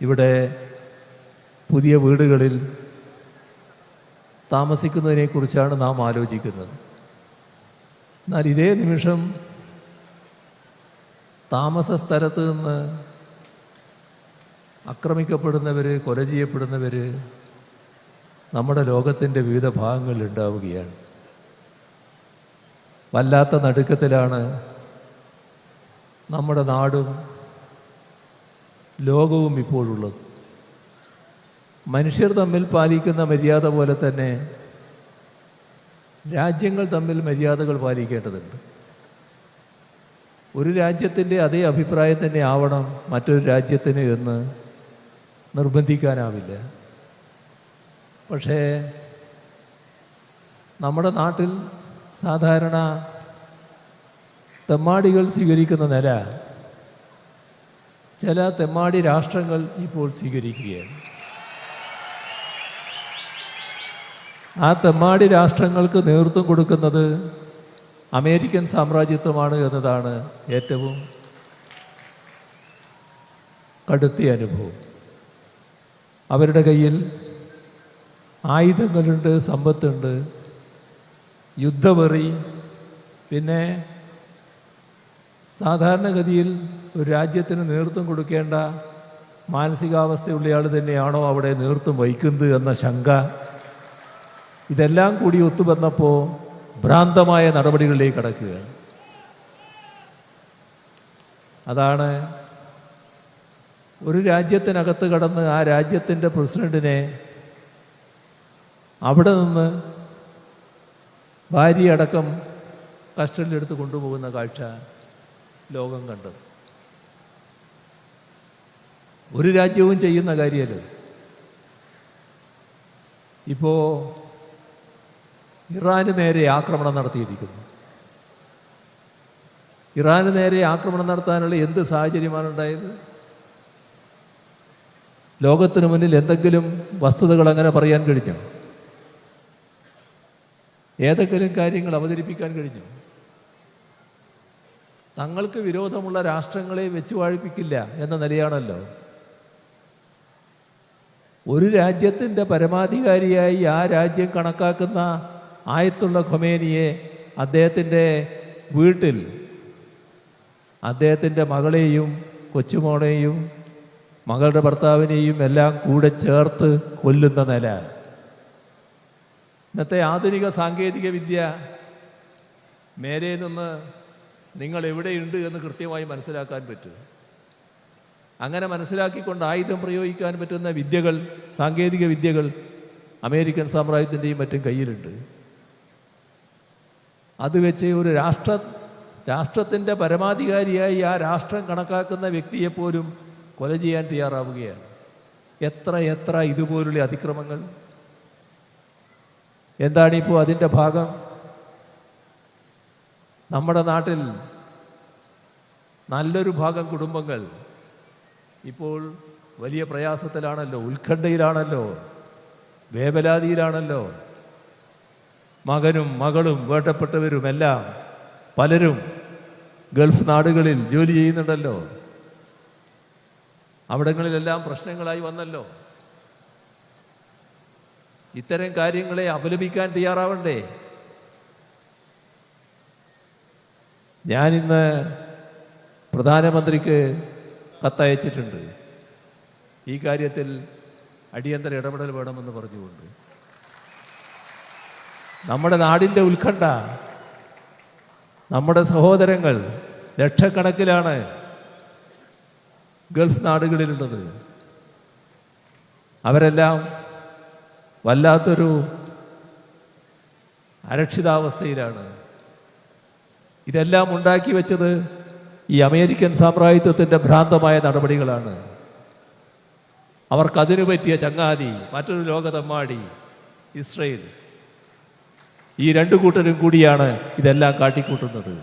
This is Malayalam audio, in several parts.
ഇവിടെ പുതിയ വീടുകളിൽ താമസിക്കുന്നതിനെക്കുറിച്ചാണ് നാം ആലോചിക്കുന്നത്. എന്നാൽ ഇതേ നിമിഷം താമസ സ്ഥലത്ത് നിന്ന് ആക്രമിക്കപ്പെടുന്നവർ, കൊല ചെയ്യപ്പെടുന്നവർ നമ്മുടെ ലോകത്തിൻ്റെ വിവിധ ഭാഗങ്ങളിൽ ഉണ്ടാവുകയാണ്. വല്ലാത്ത നടുക്കത്തിലാണ് നമ്മുടെ നാടും ലോകവും ഇപ്പോഴുള്ളത്. മനുഷ്യർ തമ്മിൽ പാലിക്കുന്ന മര്യാദ പോലെ തന്നെ രാജ്യങ്ങൾ തമ്മിൽ മര്യാദകൾ പാലിക്കേണ്ടതുണ്ട്. ഒരു രാജ്യത്തിൻ്റെ അതേ അഭിപ്രായം തന്നെ ആവണം മറ്റൊരു രാജ്യത്തിന് എന്ന് നിർബന്ധിക്കാനാവില്ല. പക്ഷേ നമ്മുടെ നാട്ടിൽ സാധാരണ തെമ്മാടികൾ സ്വീകരിക്കുന്ന നില ചില തെമ്മാടി രാഷ്ട്രങ്ങൾ ഇപ്പോൾ സ്വീകരിക്കുകയാണ്. ആ തെമ്മാടി രാഷ്ട്രങ്ങൾക്ക് നേതൃത്വം കൊടുക്കുന്നത് അമേരിക്കൻ സാമ്രാജ്യത്വമാണ് എന്നതാണ് ഏറ്റവും കടുത്ത അനുഭവം. അവരുടെ കയ്യിൽ ആയുധങ്ങളുണ്ട്, സമ്പത്തുണ്ട്, യുദ്ധവെറി. പിന്നെ സാധാരണഗതിയിൽ ഒരു രാജ്യത്തിന് നേതൃത്വം കൊടുക്കേണ്ട മാനസികാവസ്ഥയുള്ളയാൾ തന്നെയാണോ അവിടെ നേതൃത്വം വഹിക്കുന്നത് എന്ന ശങ്ക. ഇതെല്ലാം കൂടി ഒത്തുവന്നപ്പോൾ ഭ്രാന്തമായ നടപടികളിലേക്ക് കടക്കുകയാണ്. അതാണ് ഒരു രാജ്യത്തിനകത്ത് കടന്ന് ആ രാജ്യത്തിൻ്റെ പ്രസിഡന്റിനെ അവിടെ നിന്ന് ഭാര്യയടക്കം കസ്റ്റഡിയിലെടുത്ത് കൊണ്ടുപോകുന്ന കാഴ്ച ലോകം കണ്ടത്. ഒരു രാജ്യവും ചെയ്യുന്ന കാര്യമല്ല. ഇപ്പോൾ ഇറാന് നേരെ ആക്രമണം നടത്തിയിരിക്കുന്നു. ഇറാന് നേരെ ആക്രമണം നടത്താനുള്ള എന്ത് സാഹചര്യമാണ് ഉണ്ടായത്? ലോകത്തിന് മുന്നിൽ എന്തെങ്കിലും വസ്തുതകൾ അങ്ങനെ പറയാൻ കഴിഞ്ഞോ? ഏതെങ്കിലും കാര്യങ്ങൾ അവതരിപ്പിക്കാൻ കഴിഞ്ഞു? തങ്ങൾക്ക് വിരോധമുള്ള രാഷ്ട്രങ്ങളെ വെച്ചു വാഴിപ്പിക്കില്ല എന്ന നിലയാണല്ലോ. ഒരു രാജ്യത്തിൻ്റെ പരമാധികാരിയായി ആ രാജ്യം കണക്കാക്കുന്ന ആയത്തുള്ള ഖൊമേനിയെ അദ്ദേഹത്തിൻ്റെ വീട്ടിൽ അദ്ദേഹത്തിൻ്റെ മകളെയും കൊച്ചുമോളെയും മകളുടെ ഭർത്താവിനെയും എല്ലാം കൂടെ ചേർത്ത് കൊല്ലുന്ന നില. ഇന്നത്തെ ആധുനിക സാങ്കേതിക വിദ്യ മേലെ നിന്ന് നിങ്ങൾ എവിടെയുണ്ട് എന്ന് കൃത്യമായി മനസ്സിലാക്കാൻ പറ്റും. അങ്ങനെ മനസ്സിലാക്കിക്കൊണ്ട് ആയുധം പ്രയോഗിക്കാൻ പറ്റുന്ന വിദ്യകൾ, സാങ്കേതിക വിദ്യകൾ അമേരിക്കൻ സാമ്രാജ്യത്തിൻ്റെയും മറ്റും കയ്യിലുണ്ട്. അത് വെച്ച് ഒരു രാഷ്ട്രത്തിൻ്റെ പരമാധികാരിയായി ആ രാഷ്ട്രം കണക്കാക്കുന്ന വ്യക്തിയെപ്പോലും കൊല ചെയ്യാൻ തയ്യാറാവുകയാണ്. എത്ര ഇതുപോലുള്ള അതിക്രമങ്ങൾ! എന്താണിപ്പോൾ അതിൻ്റെ ഭാഗം? നമ്മുടെ നാട്ടിൽ നല്ലൊരു ഭാഗം കുടുംബങ്ങൾ ഇപ്പോൾ വലിയ പ്രയാസത്തിലാണല്ലോ, ഉത്കണ്ഠയിലാണല്ലോ, വേവലാതിയിലാണല്ലോ. മകനും മകളും വേണ്ടപ്പെട്ടവരുമെല്ലാം പലരും ഗൾഫ് നാടുകളിൽ ജോലി ചെയ്യുന്നുണ്ടല്ലോ. അവിടങ്ങളിലെല്ലാം പ്രശ്നങ്ങളായി വന്നല്ലോ. ഇത്തരം കാര്യങ്ങളെ അപലപിക്കാൻ തയ്യാറാവണ്ടേ? ഞാനിന്ന് പ്രധാനമന്ത്രിക്ക് കത്തയച്ചിട്ടുണ്ട്. ഈ കാര്യത്തിൽ അടിയന്തര ഇടപെടൽ വേണമെന്ന് പറഞ്ഞുകൊണ്ട്. നമ്മുടെ നാടിൻ്റെ ഉത്കണ്ഠ, നമ്മുടെ സഹോദരങ്ങൾ ലക്ഷക്കണക്കിലാണ് ഗൾഫ് നാടുകളിലുള്ളത്. അവരെല്ലാം വല്ലാത്തൊരു അരക്ഷിതാവസ്ഥയിലാണ്. ഇതെല്ലാം ഉണ്ടാക്കി വെച്ചത് ഈ അമേരിക്കൻ സാമ്രാജ്യത്വത്തിൻ്റെ ഭ്രാന്തമായ നടപടികളാണ്. അവർക്കതിനു പറ്റിയ ചങ്ങാതി മറ്റൊരു ലോകതെമ്മാടി ഇസ്രയേൽ. ഈ രണ്ടു കൂട്ടരും കൂടിയാണ് ഇതെല്ലാം കാട്ടിക്കൂട്ടുന്നത്.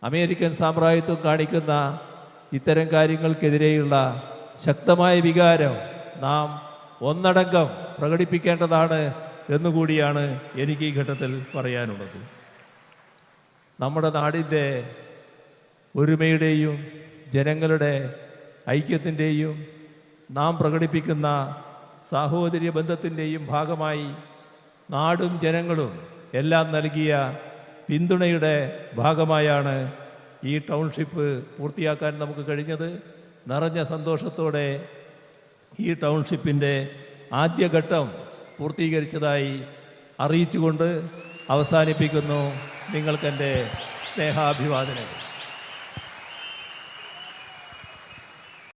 അമേരിക്കൻ സാമ്രാജ്യത്വം കാണിക്കുന്ന ഇത്തരം കാര്യങ്ങൾക്കെതിരെയുള്ള ശക്തമായ വികാരം നാം ഒന്നടങ്കം പ്രകടിപ്പിക്കേണ്ടതാണ് എന്നുകൂടിയാണ് എനിക്ക് ഈ ഘട്ടത്തിൽ പറയാനുള്ളത്. നമ്മുടെ നാടിൻ്റെ ഒരുമയുടെയും ജനങ്ങളുടെ ഐക്യത്തിൻ്റെയും നാം പ്രകടിപ്പിക്കുന്ന സാഹോദര്യ ബന്ധത്തിൻ്റെയും ഭാഗമായി നാടും ജനങ്ങളും എല്ലാം നൽകിയ പിന്തുണയുടെ ഭാഗമായാണ് ഈ ടൗൺഷിപ്പ് പൂർത്തിയാക്കാൻ നമുക്ക് കഴിഞ്ഞത്. നിറഞ്ഞ സന്തോഷത്തോടെ ഈ ടൗൺഷിപ്പിൻ്റെ ആദ്യഘട്ടം പൂർത്തീകരിച്ചതായി അറിയിച്ചുകൊണ്ട് അവസാനിപ്പിക്കുന്നു. നിങ്ങൾക്കെൻ്റെ സ്നേഹാഭിവാദനങ്ങൾ.